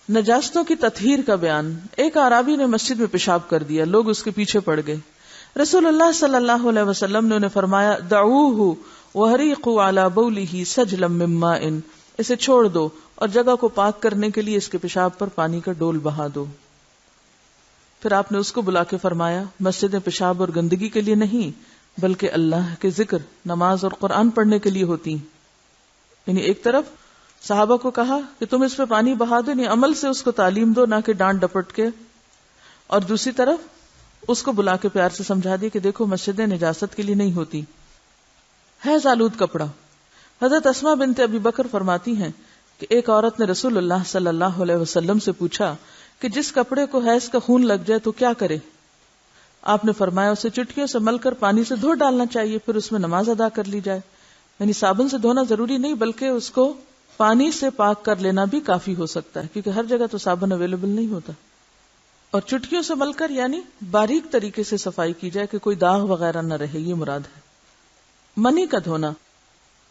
نجاستوں کی تطہیر کا بیان. ایک اعرابی نے مسجد میں پیشاب کر دیا، لوگ اس کے پیچھے پڑ گئے. رسول اللہ صلی اللہ علیہ وسلم نے انہیں فرمایا دعوہ وحریقوا علی بولہ سجلا من ماء، اسے چھوڑ دو اور جگہ کو پاک کرنے کے لیے اس کے پیشاب پر پانی کا ڈول بہا دو. پھر آپ نے اس کو بلا کے فرمایا مسجدیں پیشاب اور گندگی کے لیے نہیں بلکہ اللہ کے ذکر، نماز اور قرآن پڑھنے کے لیے ہوتی ہیں. یعنی ایک طرف صحابہ کو کہا کہ تم اس پہ پانی بہا دو، یعنی عمل سے اس کو تعلیم دو، نہ کہ ڈانٹ ڈپٹ کے، اور دوسری طرف اس کو بلا کے پیار سے سمجھا دیا کہ دیکھو مسجدیں نجاست کے لیے نہیں ہوتی. حیض آلود کپڑا. حضرت اسماء بنت ابی بکر فرماتی ہیں کہ ایک عورت نے رسول اللہ صلی اللہ علیہ وسلم سے پوچھا کہ جس کپڑے کو حیض کا خون لگ جائے تو کیا کرے؟ آپ نے فرمایا اسے چٹکیوں سے مل کر پانی سے دھو ڈالنا چاہیے، پھر اس میں نماز ادا کر لی جائے. یعنی صابن سے دھونا ضروری نہیں بلکہ اس کو پانی سے پاک کر لینا بھی کافی ہو سکتا ہے، کیونکہ ہر جگہ تو صابن اویلیبل نہیں ہوتا. اور چٹکیوں سے مل کر یعنی باریک طریقے سے صفائی کی جائے کہ کوئی داغ وغیرہ نہ رہے، یہ مراد ہے. منی کا دھونا.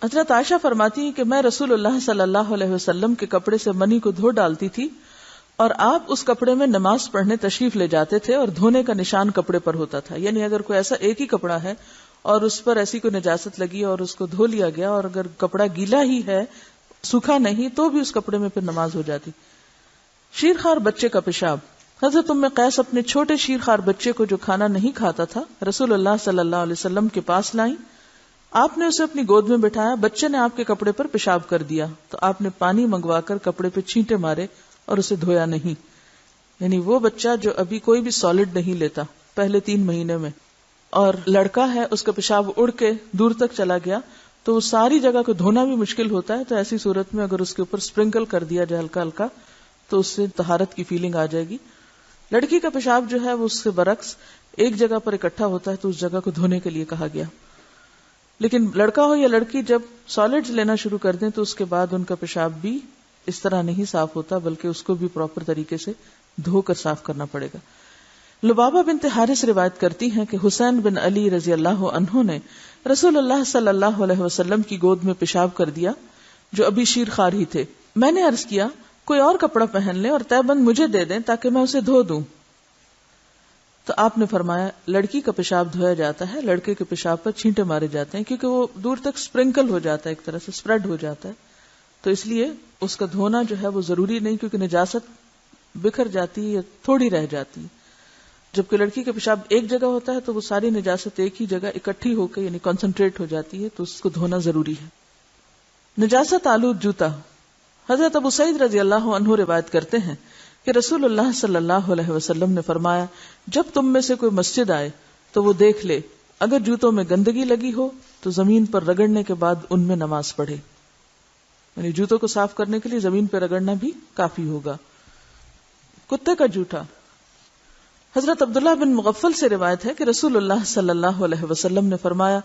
حضرت عائشہ فرماتی ہیں کہ میں رسول اللہ صلی اللہ علیہ وسلم کے کپڑے سے منی کو دھو ڈالتی تھی اور آپ اس کپڑے میں نماز پڑھنے تشریف لے جاتے تھے اور دھونے کا نشان کپڑے پر ہوتا تھا. یعنی اگر کوئی ایسا ایک ہی کپڑا ہے اور اس پر ایسی کوئی نجاست لگی اور اس کو دھو لیا گیا، اور اگر کپڑا گیلا ہی ہے سوکھا نہیں تو بھی اس کپڑے میں پھر نماز ہو جاتی. شیرخوار بچے کا پیشاب. حضرت ام قیس اپنے چھوٹے شیرخوار بچے کو جو کھانا نہیں کھاتا تھا رسول اللہ صلی اللہ علیہ وسلم کے پاس لائیں. آپ نے اسے اپنی گود میں بٹھایا، بچے نے آپ کے کپڑے پر پیشاب کر دیا تو آپ نے پانی منگوا کر کپڑے پہ چھینٹے مارے اور اسے دھویا نہیں. یعنی وہ بچہ جو ابھی کوئی بھی سالڈ نہیں لیتا پہلے 3 مہینے میں، اور لڑکا ہے اس کا پیشاب اڑ کے دور تک چلا گیا تو اس ساری جگہ کو دھونا بھی مشکل ہوتا ہے، تو ایسی صورت میں اگر اس کے اوپر سپرنکل کر دیا جائے ہلکا ہلکا تو اس سے طہارت کی فیلنگ آ جائے گی. لڑکی کا پیشاب جو ہے وہ اس سے برعکس ایک جگہ پر اکٹھا ہوتا ہے تو اس جگہ کو دھونے کے لیے کہا گیا. لیکن لڑکا ہو یا لڑکی جب سالڈز لینا شروع کر دیں تو اس کے بعد ان کا پیشاب بھی اس طرح نہیں صاف ہوتا بلکہ اس کو بھی پراپر طریقے سے دھو کر صاف کرنا پڑے گا. لبابہ بنت حارث روایت کرتی ہیں کہ حسین بن علی رضی اللہ عنہ نے رسول اللہ صلی اللہ علیہ وسلم کی گود میں پیشاب کر دیا جو ابھی شیرخوار ہی تھے. میں نے عرض کیا کوئی اور کپڑا پہن لیں اور تہبند مجھے دے دیں تاکہ میں اسے دھو دوں. تو آپ نے فرمایا لڑکی کا پیشاب دھویا جاتا ہے، لڑکے کے پیشاب پر چھینٹے مارے جاتے ہیں کیونکہ وہ دور تک سپرنکل ہو جاتا ہے، ایک طرح سے سپریڈ ہو جاتا ہے، تو اس لیے اس کا دھونا جو ہے وہ ضروری نہیں کیونکہ نجاست بکھر جاتی ہے یا تھوڑی رہ جاتی ہے. جبکہ لڑکی کا پیشاب ایک جگہ ہوتا ہے تو وہ ساری نجاست ایک ہی جگہ اکٹھی ہو کے یعنی کنسنٹریٹ ہو جاتی ہے تو اس کو دھونا ضروری ہے. نجاست آلود جوتا. حضرت ابو سعید رضی اللہ عنہ روایت کرتے ہیں کہ رسول اللہ صلی اللہ علیہ وسلم نے فرمایا جب تم میں سے کوئی مسجد آئے تو وہ دیکھ لے اگر جوتوں میں گندگی لگی ہو تو زمین پر رگڑنے کے بعد ان میں نماز پڑھے. یعنی جوتوں کو صاف کرنے کے لیے زمین پہ رگڑنا بھی کافی ہوگا. کتے کا جوتا. حضرت عبداللہ بن مغفل سے روایت ہے کہ رسول اللہ صلی اللہ علیہ وسلم نے فرمایا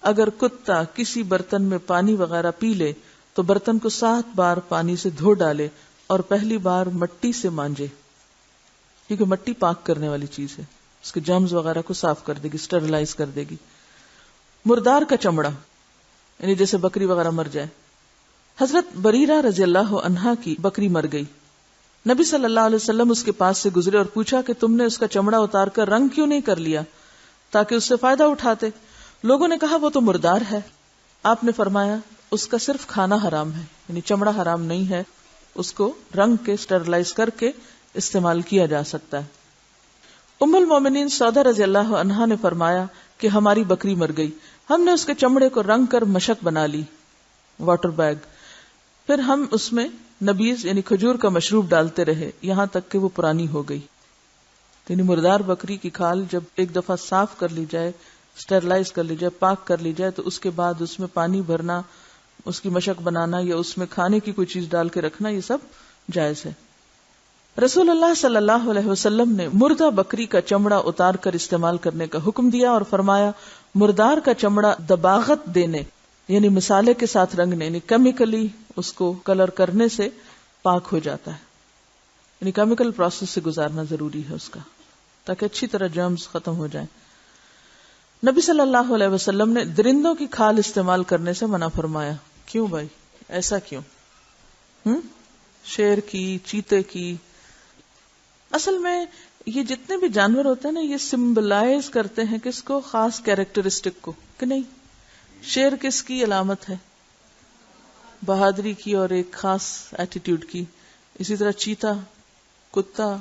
اگر کتا کسی برتن میں پانی وغیرہ پی لے تو برتن کو 7 بار پانی سے دھو ڈالے اور پہلی بار مٹی سے مانجے کیونکہ مٹی پاک کرنے والی چیز ہے، اس کے جرمز وغیرہ کو صاف کر دے گی، اسٹرلائز کر دے گی. مردار کا چمڑا یعنی جیسے بکری وغیرہ مر جائے. حضرت بریرہ رضی اللہ عنہا کی بکری مر گئی. نبی صلی اللہ علیہ وسلم اس کے پاس سے گزرے اور پوچھا کہ تم نے اس کا چمڑا اتار کر رنگ کیوں نہیں کر لیا تاکہ اس سے فائدہ اٹھاتے. لوگوں نے کہا وہ تو مردار ہے. آپ نے فرمایا اس کا صرف کھانا حرام ہے، یعنی چمڑا حرام نہیں ہے، اس کو رنگ کے اسٹرلائز کر کے استعمال کیا جا سکتا ہے. ام المومنین سودہ رضی اللہ عنہا نے فرمایا کہ ہماری بکری مر گئی، ہم نے اس کے چمڑے کو رنگ کر مشک بنا لی، واٹر بیگ، پھر ہم اس میں نبیز یعنی کھجور کا مشروب ڈالتے رہے یہاں تک کہ وہ پرانی ہو گئی. یعنی مردار بکری کی کھال جب ایک دفعہ صاف کر لی جائے، اسٹرلائز کر لی جائے، پاک کر لی جائے تو اس کے بعد اس میں پانی بھرنا، اس کی مشک بنانا یا اس میں کھانے کی کوئی چیز ڈال کے رکھنا یہ سب جائز ہے. رسول اللہ صلی اللہ علیہ وسلم نے مردہ بکری کا چمڑا اتار کر استعمال کرنے کا حکم دیا اور فرمایا مردار کا چمڑا دباغت دینے یعنی مسالے کے ساتھ رنگنے یعنی کیمیکلی اس کو کلر کرنے سے پاک ہو جاتا ہے، یعنی کیمیکل پروسیس سے گزارنا ضروری ہے اس کا تاکہ اچھی طرح جرمز ختم ہو جائیں. نبی صلی اللہ علیہ وسلم نے درندوں کی کھال استعمال کرنے سے منع فرمایا. کیوں بھائی ایسا کیوں؟ شیر کی، چیتے کی. اصل میں یہ جتنے بھی جانور ہوتے ہیں نا، یہ سمبلائز کرتے ہیں کس کو؟ خاص کیریکٹرسٹک کو، کہ نہیں؟ شیر کس کی علامت ہے؟ بہادری کی اور ایک خاص ایٹیٹیوڈ کی. اسی طرح چیتا، کتا،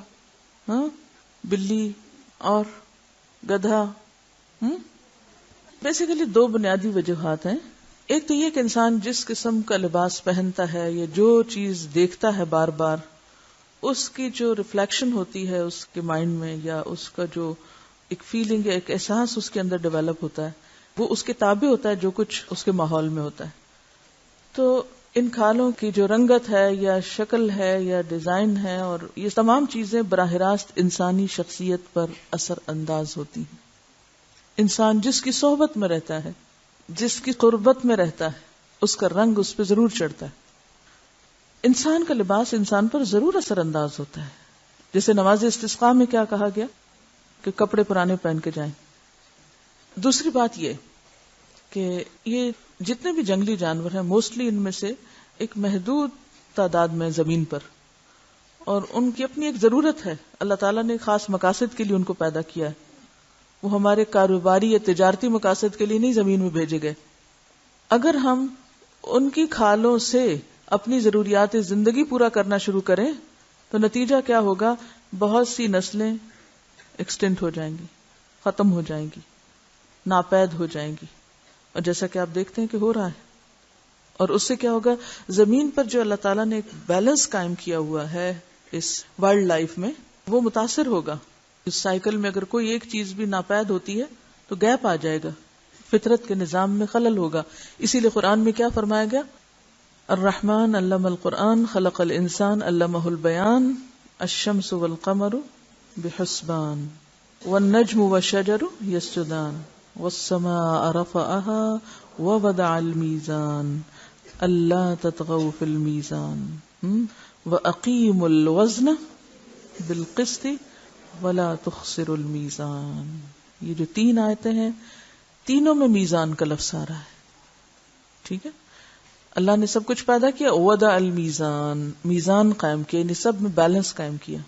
بلی اور گدھا. بیسیکلی دو بنیادی وجوہات ہیں. ایک تو یہ کہ انسان جس قسم کا لباس پہنتا ہے یا جو چیز دیکھتا ہے بار بار، اس کی جو ریفلیکشن ہوتی ہے اس کے مائنڈ میں، یا اس کا جو ایک فیلنگ یا ایک احساس اس کے اندر ڈیولپ ہوتا ہے، وہ اس کے تابع ہوتا ہے جو کچھ اس کے ماحول میں ہوتا ہے. تو ان کھالوں کی جو رنگت ہے یا شکل ہے یا ڈیزائن ہے، اور یہ تمام چیزیں براہ راست انسانی شخصیت پر اثر انداز ہوتی ہیں. انسان جس کی صحبت میں رہتا ہے، جس کی قربت میں رہتا ہے، اس کا رنگ اس پہ ضرور چڑھتا ہے. انسان کا لباس انسان پر ضرور اثر انداز ہوتا ہے. جیسے نماز استسقاء میں کیا کہا گیا کہ کپڑے پرانے پہن کے جائیں. دوسری بات یہ کہ یہ جتنے بھی جنگلی جانور ہیں موسٹلی ان میں سے ایک محدود تعداد میں زمین پر، اور ان کی اپنی ایک ضرورت ہے. اللہ تعالیٰ نے خاص مقاصد کے لیے ان کو پیدا کیا ہے. وہ ہمارے کاروباری یا تجارتی مقاصد کے لیے نہیں زمین میں بھیجے گئے. اگر ہم ان کی کھالوں سے اپنی ضروریات زندگی پورا کرنا شروع کریں تو نتیجہ کیا ہوگا؟ بہت سی نسلیں ایکسٹنٹ ہو جائیں گی، ختم ہو جائیں گی، ناپید ہو جائیں گی. اور جیسا کہ آپ دیکھتے ہیں کہ ہو رہا ہے. اور اس سے کیا ہوگا؟ زمین پر جو اللہ تعالیٰ نے ایک بیلنس قائم کیا ہوا ہے اس وائلڈ لائف میں، وہ متاثر ہوگا. اس سائیکل میں اگر کوئی ایک چیز بھی ناپید ہوتی ہے تو گیپ آ جائے گا، فطرت کے نظام میں خلل ہوگا. اسی لیے قرآن میں کیا فرمایا گیا؟ الرحمن علم القرآن خلق الانسان علمہ البیان الشمس والقمر بحسبان والنجم والشجر یسجدان والسماء رفعها ووضع الميزان الا تطغوا في الميزان واقیموا الوزن بالقسط ولا تخسروا الميزان. یہ جو تین آیتیں ہیں تینوں میں میزان کا لفظ آ رہا ہے. ٹھیک ہے، اللہ نے سب کچھ پیدا کیا، وضع المیزان، میزان قائم کیا، یعنی سب میں بیلنس قائم کیا.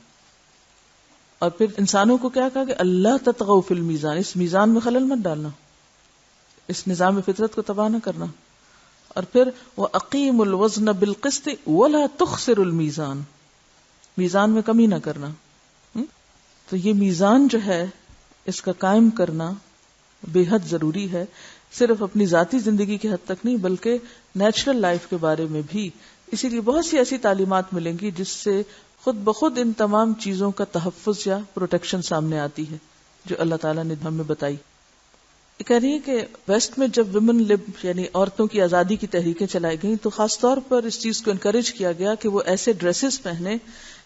اور پھر انسانوں کو کیا کہا کہ اللہ تطغوا فی المیزان، اس میزان میں خلل مت ڈالنا، اس نظام فطرت کو تباہ نہ کرنا. اور پھر وَأَقِيمُوا الْوَزْنَ بِالْقِسْطِ وَلَا تُخْسِرُوا الْمِيزَانَ، میزان میں کمی نہ کرنا. تو یہ میزان جو ہے اس کا قائم کرنا بے حد ضروری ہے، صرف اپنی ذاتی زندگی کی حد تک نہیں بلکہ نیچرل لائف کے بارے میں بھی. اسی لیے بہت سی ایسی تعلیمات ملیں گی جس سے خود بخود ان تمام چیزوں کا تحفظ یا پروٹیکشن سامنے آتی ہے جو اللہ تعالیٰ نے ہمیں بتائی. یہ کہہ رہی ہے کہ ویسٹ میں جب ویمن لب یعنی عورتوں کی آزادی کی تحریکیں چلائی گئیں تو خاص طور پر اس چیز کو انکریج کیا گیا کہ وہ ایسے ڈریسز پہنے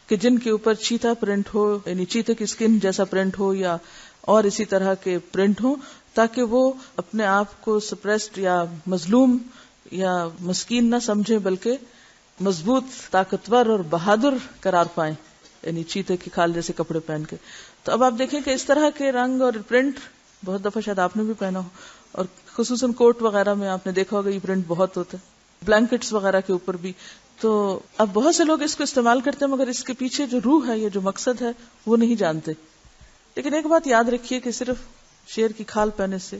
کہ جن کے اوپر چیتا پرنٹ ہو، یعنی چیتے کی سکن جیسا پرنٹ ہو یا اور اسی طرح کے پرنٹ ہو، تاکہ وہ اپنے آپ کو سپریسڈ یا مظلوم یا مسکین نہ سمجھے بلکہ مضبوط، طاقتور اور بہادر قرار پائیں، یعنی چیتے کی کھال جیسے کپڑے پہن کے. تو اب آپ دیکھیں کہ اس طرح کے رنگ اور پرنٹ بہت دفعہ شاید آپ نے بھی پہنا ہو، اور خصوصاً کوٹ وغیرہ میں آپ نے دیکھا ہوگا یہ پرنٹ بہت ہوتا ہے، بلینکٹس وغیرہ کے اوپر بھی. تو اب بہت سے لوگ اس کو استعمال کرتے ہیں مگر اس کے پیچھے جو روح ہے یا جو مقصد ہے وہ نہیں جانتے. لیکن ایک بات یاد رکھیے کہ صرف شیر کی کھال پہننے سے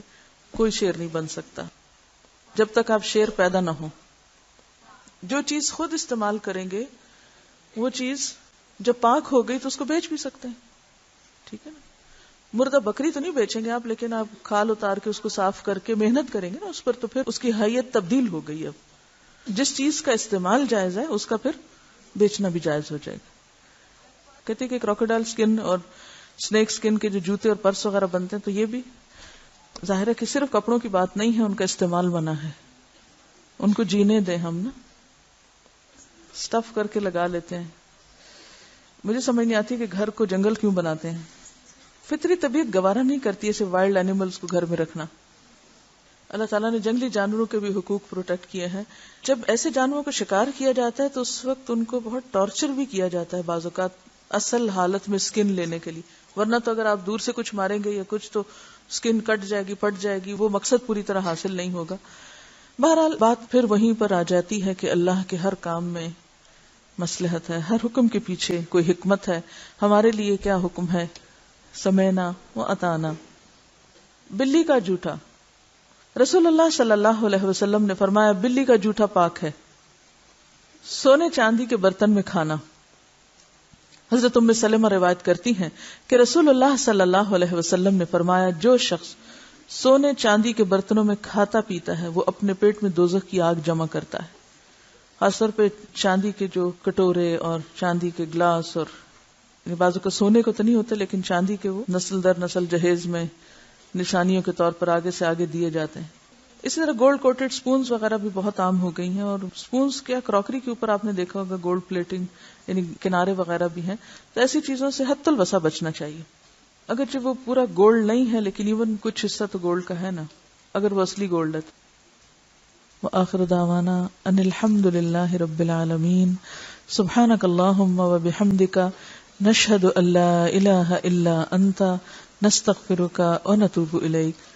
کوئی شیر نہیں بن سکتا جب تک آپ شیر پیدا نہ ہو. جو چیز خود استعمال کریں گے وہ چیز جب پاک ہو گئی تو اس کو بیچ بھی سکتے ہیں. ٹھیک ہے نا، مردہ بکری تو نہیں بیچیں گے آپ، لیکن آپ کھال اتار کے اس کو صاف کر کے محنت کریں گے نا اس پر، تو پھر اس کی حیت تبدیل ہو گئی. اب جس چیز کا استعمال جائز ہے اس کا پھر بیچنا بھی جائز ہو جائے گا. کہتے ہیں کہ کراکوڈائل سکن اور سنیک سکن کے جو جوتے اور پرس وغیرہ بنتے ہیں تو یہ بھی ظاہر ہے کہ صرف کپڑوں کی بات نہیں ہے، ان کا استعمال منع ہے. ان کو جینے دیں. ہم نا سٹف کر کے لگا لیتے ہیں. مجھے سمجھ نہیں آتی کہ گھر کو جنگل کیوں بناتے ہیں. فطری طبیعت گوارا نہیں کرتی ایسے وائلڈ اینیملز کو گھر میں رکھنا. اللہ تعالیٰ نے جنگلی جانوروں کے بھی حقوق پروٹیکٹ کیے ہیں. جب ایسے جانوروں کو شکار کیا جاتا ہے تو اس وقت ان کو بہت ٹارچر بھی کیا جاتا ہے بعض اوقات اصل حالت میں سکن لینے کے لیے، ورنہ تو اگر آپ دور سے کچھ ماریں گے یا کچھ تو سکن کٹ جائے گی، پھٹ جائے گی، وہ مقصد پوری طرح حاصل نہیں ہوگا. بہرحال بات پھر وہیں پر آ جاتی ہے کہ اللہ کے ہر کام میں مصلحت ہے، ہر حکم کے پیچھے کوئی حکمت ہے. ہمارے لیے کیا حکم ہے؟ سمعنا و اطعنا. بلی کا جوٹا، رسول اللہ صلی اللہ علیہ وسلم نے فرمایا بلی کا جوٹا پاک ہے. سونے چاندی کے برتن میں کھانا، حضرت ام سلمہ روایت کرتی ہیں کہ رسول اللہ صلی اللہ علیہ وسلم نے فرمایا جو شخص سونے چاندی کے برتنوں میں کھاتا پیتا ہے وہ اپنے پیٹ میں دوزخ کی آگ جمع کرتا ہے. خاص طور پہ چاندی کے جو کٹورے اور چاندی کے گلاس، اور بعضوں کو سونے کو تو نہیں ہوتے لیکن چاندی کے وہ نسل در نسل جہیز میں نشانیوں کے طور پر آگے سے آگے دیے جاتے ہیں. اسی طرح گولڈ کوٹڈ سپونز وغیرہ بھی بہت عام ہو گئی ہیں، اور سپونز کیا کراکری کے اوپر آپ نے دیکھا ہوگا گولڈ پلیٹنگ، یعنی کنارے وغیرہ بھی ہیں. تو ایسی چیزوں سے حد الوسع بچنا چاہیے. اگرچہ وہ پورا گولڈ نہیں ہے لیکن ایون کچھ حصہ تو گولڈ کا ہے نا، اگر وہ اصلی گولڈ ہے. وآخر دعوانا ان الحمد للہ رب العالمین. سبحانک اللہم وبحمدک نشہد ان لا الہ الا انت نستغفرک ونتوب الیک.